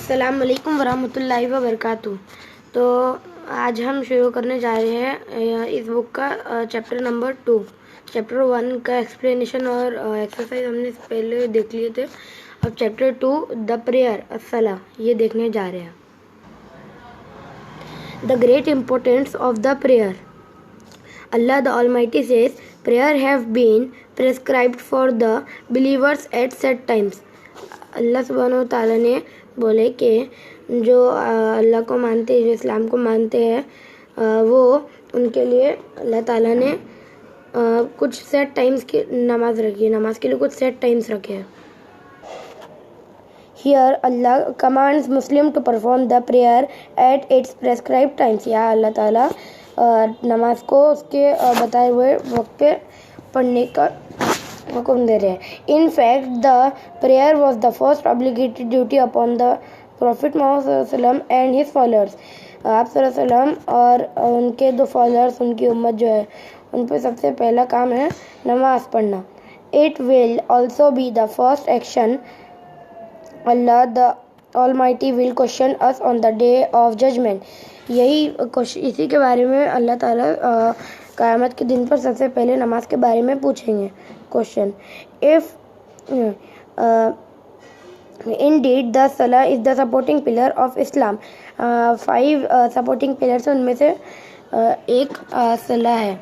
अस्सलाम वालेकुम वरहमतुल्लाहि वबरकातुह। तो आज हम शुरू करने जा रहे हैं इस बुक का चैप्टर नंबर 2। चैप्टर 1 का एक्सप्लेनेशन और एक्सरसाइज हमने पहले देख लिए थे। अब चैप्टर 2 द प्रेयर अस्सला ये देखने जा रहे हैं। The great importance of the prayer. Allah the Almighty says, prayer have been prescribed for the believers at set times. अल्लाह सुब्हानहू व तआला ने बोले कि जो अल्लाह को मानते हैं, जो इस्लाम को मानते हैं, वो उनके लिए अल्लाह ताला ने कुछ सेट टाइम्स की नमाज रखी है। नमाज के लिए कुछ सेट टाइम्स रखे हैं। Here Allah commands Muslim to perform the prayer at its prescribed times. या अल्लाह ताला नमाज को उसके बताए हुए वक्त पे पढ़ने का हुक्म दे रहे हैं। In fact the prayer was the first obligatory duty upon the prophet Muhammad and his followers. आप सल्लल्लाहु और उनके दो फॉलोअर्स, उनकी उम्मत जो है, उन पर सबसे पहला काम है नमाज पढ़ना। It will also be the first action Allah the almighty will question us on the day of judgment. इसी के बारे में अल्लाह ताला क़यामत के दिन पर सबसे पहले नमाज के बारे में पूछेंगे question. If indeed the salah is the supporting pillar of Islam. 5 supporting pillars उनमें से एक सलाह है।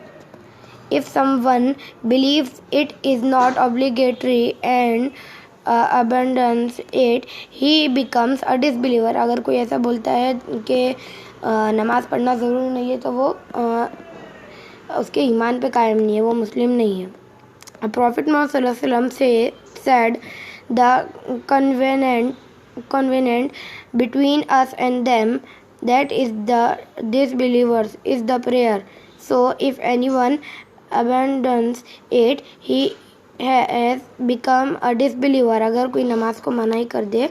If someone believes it is not obligatory and abandons it, he becomes a disbeliever. अगर कोई ऐसा बोलता है कि नमाज पढ़ना ज़रूरी नहीं है तो वो उसके ईमान पे कायम नहीं है, वो मुस्लिम नहीं है। Prophet Muhammad sallallahu alaihi wasallam said the covenant between us and them, that is the disbelievers, is the prayer. So if anyone abandons it, he has become a disbeliever. अगर कोई नमाज को मना ही कर दे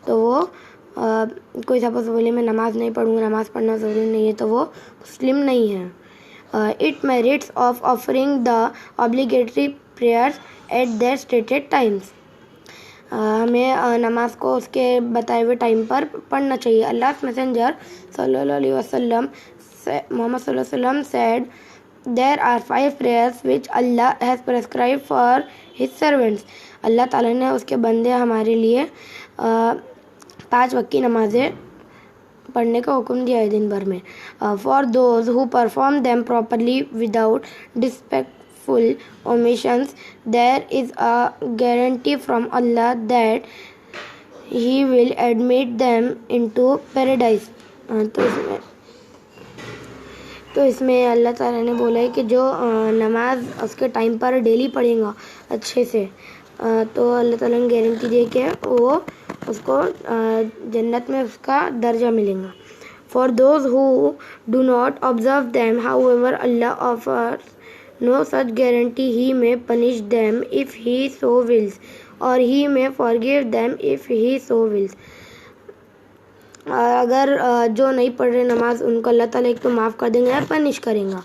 तो वो कोई सपोज बोले मैं नमाज नहीं पढ़ूँगा, नमाज पढ़ना ज़रूरी नहीं है, तो वो मुस्लिम नहीं है। It merits of offering the obligatory prayers at their stated times. हमें नमाज को उसके बताए हुए टाइम पर पढ़ना चाहिए। अल्लाह मैसेंजर सल्लल्लाहु अलैहि वसल्लम मोहम्मद सल्लल्लाहु अलैहि वसल्लम said there are 5 prayers which Allah has prescribed for his servants. अल्लाह ताला ने उसके बंदे हमारे लिए 5 वक्त की नमाजें पढ़ने का हुक्म दिया है दिन भर में। For those who perform them properly without disrespectful omissions, there is a guarantee from Allah that He will admit them into paradise. तो इसमें अल्लाह ताला ने बोला है कि जो नमाज उसके टाइम पर डेली पढ़ेगा अच्छे से, तो अल्लाह ताला ने गारंटी दी कि वो उसको जन्नत में उसका दर्जा मिलेगा। For those who do not observe them, however, Allah offers no such guarantee. He may punish them if He so wills, or He may forgive them if He so wills. अगर जो नहीं पढ़ रहे नमाज, उनको अल्लाह ताला एक तो माफ़ कर देंगे या पनिश करेगा।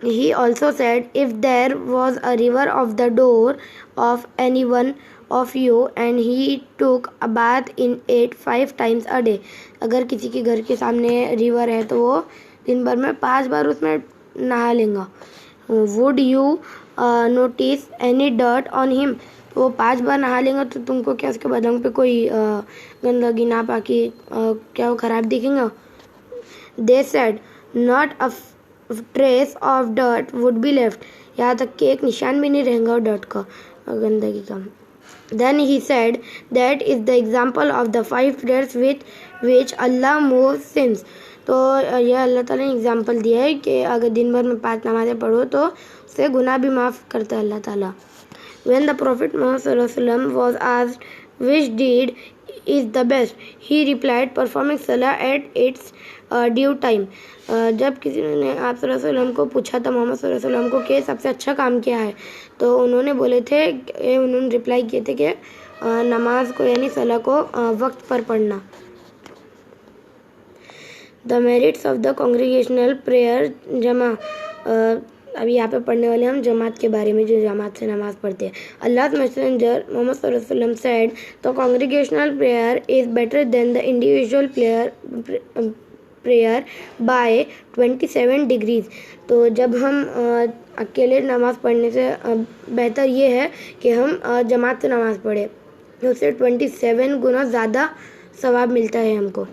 He also said, if there was a river of the door of any one of you and he took a bath in it 5 times a day, अगर किसी के घर के सामने रिवर है तो वो दिन भर में 5 बार उसमें नहा लेगा। Would you notice any dirt on him? वो 5 बार नहा लेगा तो तुमको क्या उसके बदन पे कोई गंदगी ना पाकी क्या वो खराब दिखेगा? They said, not a trace of dirt would be left. यहाँ तक कि एक निशान भी नहीं रहेगा डर्ट का, गंदगी का। Then he said, that is the example of the 5 prayers with which Allah moves sins. तो यह अल्लाह ताला ने एग्जाम्पल दिया है कि अगर दिन भर में 5 नमाज़ें पढ़ो तो उससे गुनाह भी माफ़ करता है अल्लाह ताला। When the Prophet Muhammad sallallahu alaihi wasallam was asked which deed is the best, he replied, performing salah at its due time. जब किसी ने आप सल्लल्लाहु अलैहि वसल्लम को पूछा था, मोहम्मद सल्लल्लाहु अलैहि वसल्लम को, कि सबसे अच्छा काम क्या है, तो उन्होंने रिप्लाई किए थे कि नमाज को यानी सलाह को वक्त पर पढ़ना। The merits of the congregational prayer जमा। अभी यहाँ पे पढ़ने वाले हम जमात के बारे में, जो जमात से नमाज़ पढ़ते हैं। अल्लाह मैसेंजर मोहम्मद सल्लल्लाहु अलैहि वसल्लम said the congregational prayer is better than the individual prayer by 27 degrees. तो जब हम अकेले नमाज़ पढ़ने से बेहतर ये है कि हम जमात से नमाज़ पढ़े, तो उससे 27 गुना ज़्यादा सवाब मिलता है हमको।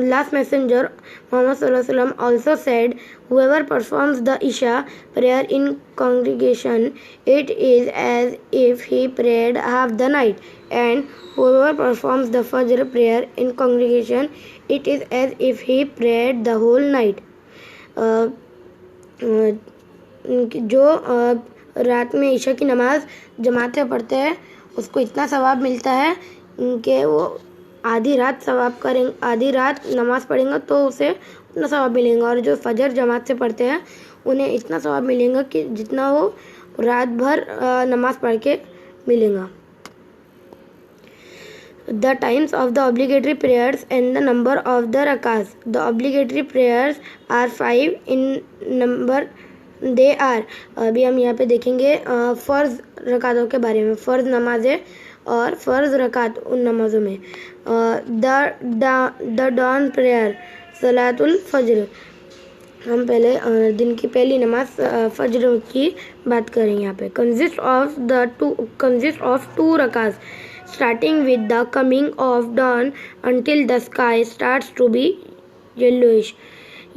Last messenger Muhammad sallallahu alaihi wasallam also said, whoever performs the Isha prayer in congregation, it is as if he prayed half the night, and whoever performs the Fajr prayer in congregation, it is as if he prayed the whole night. जो रात में ईशा की नमाज जमात से पढ़ते हैं उसको इतना सवाब मिलता है कि वो आधी रात नमाज पढ़ेंगे तो उसे उतना सवाब मिलेगा, और जो फजर जमात से पढ़ते हैं उन्हें इतना सवाब मिलेगा कि जितना वो रात भर नमाज पढ़ के मिलेगा। The times of the obligatory prayers and the number of the rakas. The obligatory prayers are 5 in number. They are, अभी हम यहाँ पे देखेंगे फ़र्ज़ रकातों के बारे में। फ़र्ज़ नमाज़ें और फ़र्ज़ रकात उन नमाज़ों में। द डॉन प्रेयर सलातुल फ़ज्र, हम पहले दिन की पहली नमाज फ़ज्र की बात करें यहाँ पे। कंसिस्ट ऑफ टू रकात starting with the coming of dawn until the sky starts to be yellowish.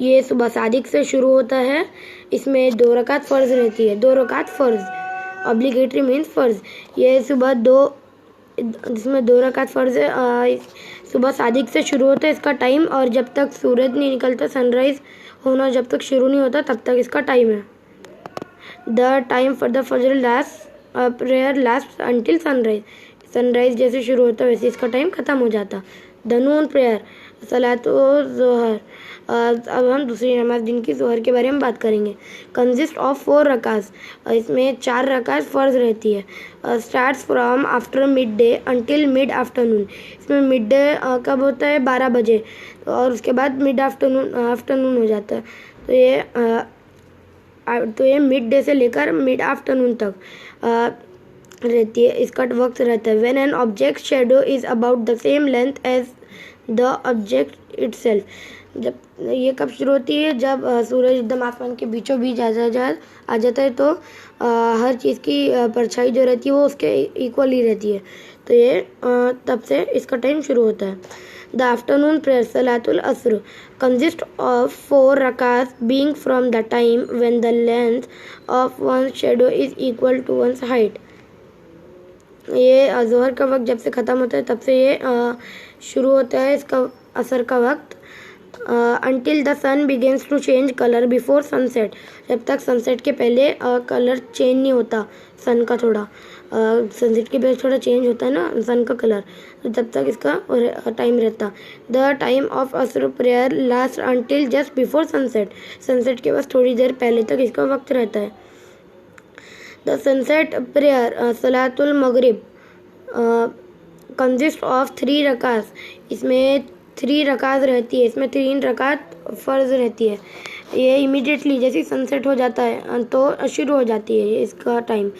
ये सुबह सादिक से शुरू होता है। इसमें 2 रकात फ़र्ज़ रहती है। 2 रकात फ़र्ज़, ऑब्लिगेटरी मीन्स फ़र्ज़। ये इसमें 2 रकात फ़र्ज़ सुबह सादिक से शुरू होता है इसका टाइम, और जब तक सूरज नहीं निकलता, सनराइज़ होना जब तक शुरू नहीं होता तब तक इसका टाइम है। द टाइम फॉर द फजर prayer last until sunrise. Sunrise जैसे शुरू होता है वैसे इसका टाइम ख़त्म हो जाता। द नून प्रेयर सलातो ज़ोहर, अब हम दूसरी नमाज दिन की ज़ोहर के बारे में बात करेंगे। कंसिस्ट ऑफ 4 रकात, इसमें 4 रकात फ़र्ज़ रहती है। Starts from after mid day until mid afternoon. इसमें मिड डे कब होता है? 12 बजे, और उसके बाद मिड आफ्टरनून हो जाता है। तो ये मिड डे से लेकर मिड आफ्टरनून तक रहती है, इसका वक्त रहता है। When an object shadow is about the same length as the object itself. जब ये कब शुरू होती है? जब सूरज एकदम आसमान के बीचों बीच आ जाता है, तो हर चीज़ की परछाई जो रहती है वो उसके इक्वल ही रहती है। तो ये तब से इसका टाइम शुरू होता है। द आफ्टरनून प्रेयर सलातुल असर कंसिस्ट ऑफ 4 रकात being from the time when the length of one shadow is equal to one's height. ये ज़ोहर का वक्त जब से ख़त्म होता है तब से ये शुरू होता है इसका असर का वक्त। until the sun begins to change color before sunset, जब तक सनसेट के पहले कलर चेंज नहीं होता सन का, थोड़ा सनसेट के पहले थोड़ा चेंज होता है ना सन का कलर, तो तब तक इसका टाइम रहता। द टाइम ऑफ असर prayer last until just before sunset, sunset के बस थोड़ी देर पहले तक इसका वक्त रहता है। द सनसेट प्रेयर सलातुल मगरिब कंसिस्ट ऑफ 3 रकात, इसमें 3 रकात रहती है, इसमें 3 रकात फ़र्ज़ रहती है। ये इमीडिएटली जैसे सनसेट हो जाता है तो शुरू हो जाती है इसका time.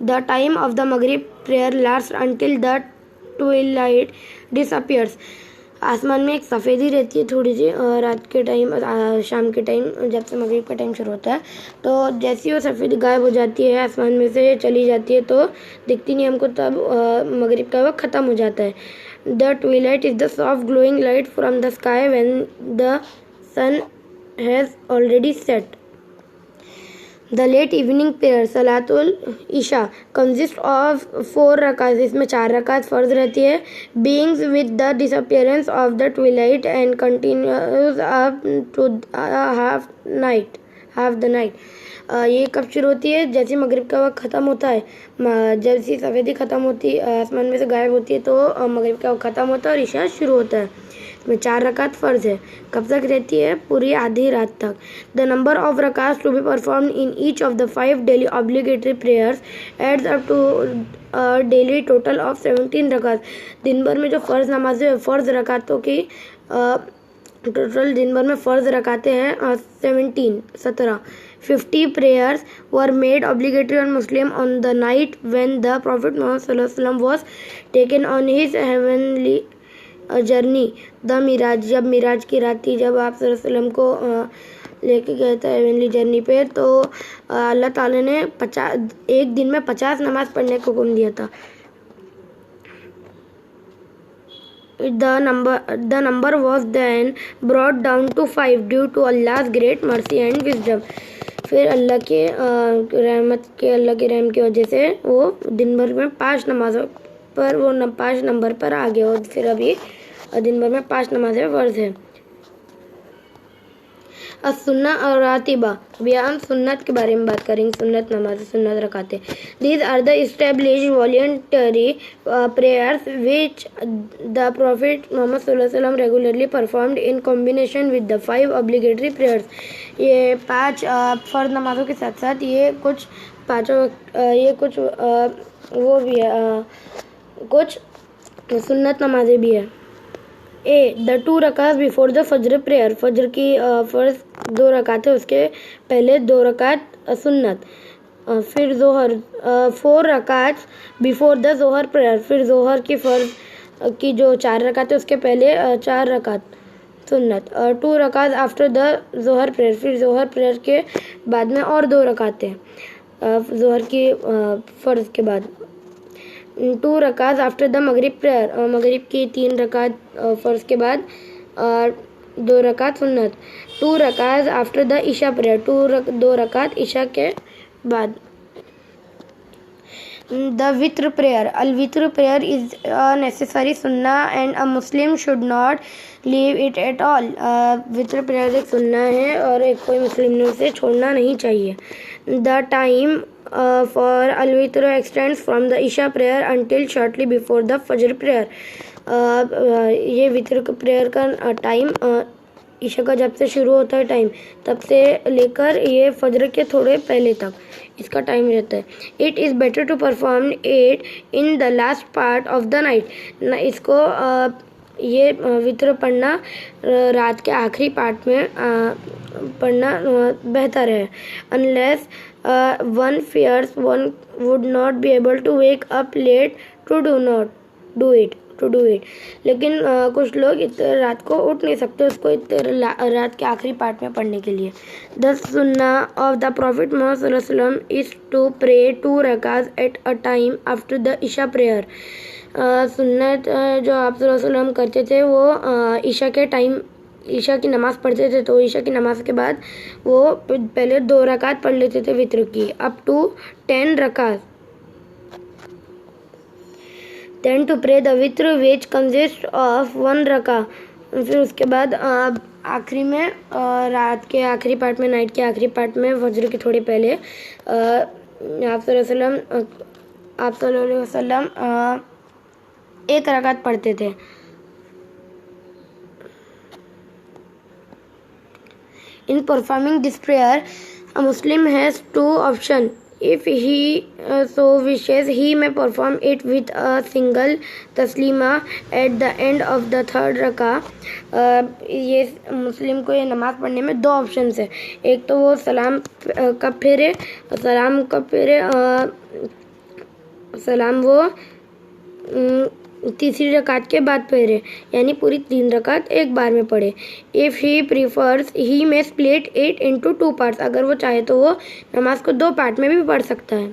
The time of the मगरिब prayer last until the twilight disappears, आसमान में एक सफ़ेदी रहती है थोड़ी सी रात के टाइम, शाम के टाइम जब से मगरिब का टाइम शुरू होता है, तो जैसी वो सफ़ेदी गायब हो जाती है, आसमान में से चली जाती है, तो दिखती नहीं हमको, तब मगरिब का वक्त ख़त्म हो जाता है। The twilight is the soft glowing light from the sky when the sun has already set. The late evening prayer Salatul Isha consists of 4 rakat, इसमें 4 रकात फ़र्ज़ रहती है। Beings with the disappearance of the twilight and continues up to half the night. ये कब शुरू होती है? जैसे मगरिब का वक्त ख़त्म होता है, जैसी सफ़ेदी ख़त्म होती आसमान में से गायब होती है, तो मगरिब का वक्त ख़त्म होता है और इशा शुरू होता है। इसमें 4 रकात फ़र्ज़ है। कब तक रहती है? पूरी आधी रात तक। द नंबर ऑफ रकात to be performed in each of the 5 daily obligatory prayers adds up to daily total of 17 रकात। दिन भर में जो फ़र्ज़ नमाज़ें फ़र्ज़ रकातों की टोटल दिन भर में फ़र्ज रकाते हैं 17. 50 prayers were made obligatory on Muslim on the night when the Prophet Muhammad sallallahu alaihi wasallam was taken on his heavenly journey, the Miraj. जब मिराज की रात थी, जब आप सल्लल्लाहु अलैहि वसल्लम को लेके गए थे हेवनली जर्नी पे, तो अल्लाह ताला ने एक दिन में 50 नमाज पढ़ने को हुक्म दिया था. The number was then brought down to 5 due to Allah's great mercy and wisdom. फिर अल्लाह के रहम की वजह से वो दिन भर में 5 नमाजों पर 5 नंबर पर आ गया. और फिर अभी दिन भर में 5 नमाजें फ़र्ज है. सुन्ना और रातिबा. अभी हम सुन्नत के बारे में बात करेंगे. सुन्नत नमाज, सुन्नत रकाते. These are the established voluntary prayers which the Prophet Muhammad sallallahu alaihi wasallam regularly performed in combination with the 5 obligatory prayers. ये 5 फ़र्ज नमाजों के साथ साथ ये कुछ वो भी है, कुछ सुन्नत नमाजें भी है. द 2 रकात बिफोर द फजर प्रेयर. फजर की फ़र्ज 2 रकात है, उसके पहले 2 रकात सुन्नत. फिर जोहर 4 रकात बिफोर द जोहर प्रेयर. फिर जोहर की फ़र्ज की जो 4 रकात है, उसके पहले 4 रकात सुन्नत. 2 रकात आफ्टर द जोहर प्रेयर. फिर जोहर प्रेयर के बाद में और 2 रकात है जोहर की फ़र्ज के बाद. 2 रकात आफ्टर द मगरिब प्रेयर. मगरिब की 3 रकात फ़र्ज के बाद 2 रकात सुन्नत. 2 रकात आफ्टर द ईशा प्रेयर. 2 रकात ईशा के बाद. द वित्र प्रेयर. अल वित्र प्रेयर इज नेसेसरी सुन्ना and a Muslim should not leave it at all. वित्र प्रेयर एक सुन्ना है और एक कोई मुस्लिम ने उसे छोड़ना नहीं चाहिए. The time for al-witr extends from the isha prayer until shortly before the fajr prayer. ये वित्र प्रेयर का टाइम ईशा का जब से शुरू होता है टाइम, तब से लेकर ये फजर के थोड़े पहले तक इसका टाइम रहता है. It is better to perform it in the last part of the night. इसको ये वित्र पढ़ना रात के आखिरी पार्ट में पढ़ना बेहतर है. Unless one fears one would not be able to wake up late to do it. लेकिन कुछ लोग इतने रात को उठ नहीं सकते उसको इतने रात के आखिरी पार्ट में पढ़ने के लिए. द सुन्ना ऑफ द प्रॉफिट मोहम्मद सल्लल्लाहु अलैहि वसल्लम इज टू प्रे 2 रकात at a time after the ईशा प्रेयर. सुन्नत जो आप सल्लल्लाहु अलैहि वसल्लम करते थे वो ईशा के टाइम ईशा की नमाज़ पढ़ते थे, तो ईशा की नमाज़ के बाद वो पहले 2 रकात पढ़ लेते थे वित्र की, अप टू 10 रकात. देन टू प्रे द वित्र विच कंसिस्ट ऑफ 1 रका. फिर उसके बाद आखिरी में रात के आखिरी पार्ट में, नाइट के आखिरी पार्ट में, फजर के थोड़े पहले आप सल्लल्लाहु अलैहि वसल्लम 1 रकात पढ़ते थे. In performing this prayer, a Muslim has 2 options. If he so wishes, he may perform it with a single taslima at the end of the 3rd rakah. ये मुस्लिम को ये नमाज पढ़ने में 2 ऑप्शंस है. एक तो वो सलाम वो तीसरी रकात के बाद पढ़े, यानी पूरी 3 रकात एक बार में पढ़े. If he prefers he may split it into 2 parts. अगर वो चाहे तो वो नमाज को 2 पार्ट में भी पढ़ सकता है.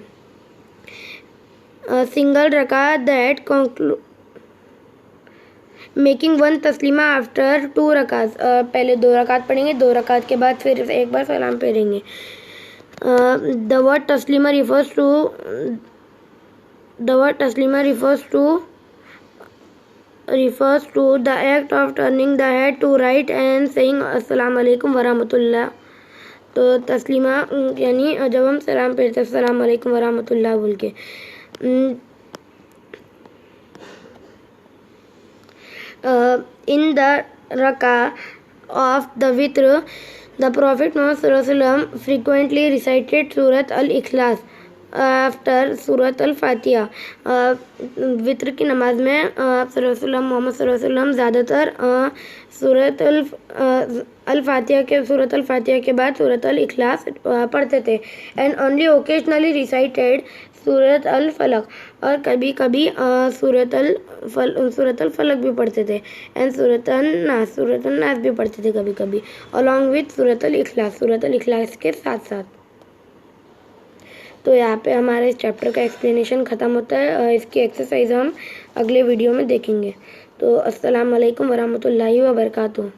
सिंगल रकात दैट कंक्लूड मेकिंग 1 तस्लीमा आफ्टर 2 रकात. पहले 2 रकात पढ़ेंगे, 2 रकात के बाद फिर एक बार सलाम पढ़ेंगे. द वर्ड तस्लीमा refers to the act of turning the head to right and saying अस्सलाम वालेकुम वरहमतुल्लाह. तो तस्लीमा यानी जब हम सलाम पढ़ते हैं अस्सलाम वालेकुम वरहमतुल्लाह बोल के. In the rakah of the witr, the Prophet Muhammad sallallahu alaihi wasallam frequently recited Surat al-Ikhlas. After सूरत अल फातिहा। वित्र की नमाज में आप मोहम्मद सल्लल्लाहु ज़्यादातर सूरत अल फातिहा के बाद सूरत अल इखलास पढ़ते थे। एंड ओनली ओकेजनली रिसाइटेड सूरत अल फलक, और कभी कभी सूरत अल फलक भी पढ़ते थे। एंड सूरत अल नास भी पढ़ते थे कभी कभी, अलॉन्ग विथ सूरत अल इखलास के साथ साथ। तो यहाँ पे हमारे इस चैप्टर का एक्सप्लेनेशन ख़त्म होता है। इसकी एक्सरसाइज हम अगले वीडियो में देखेंगे। तो अस्सलाम वालेकुम वरहमतुल्लाहि वबरकातुहू।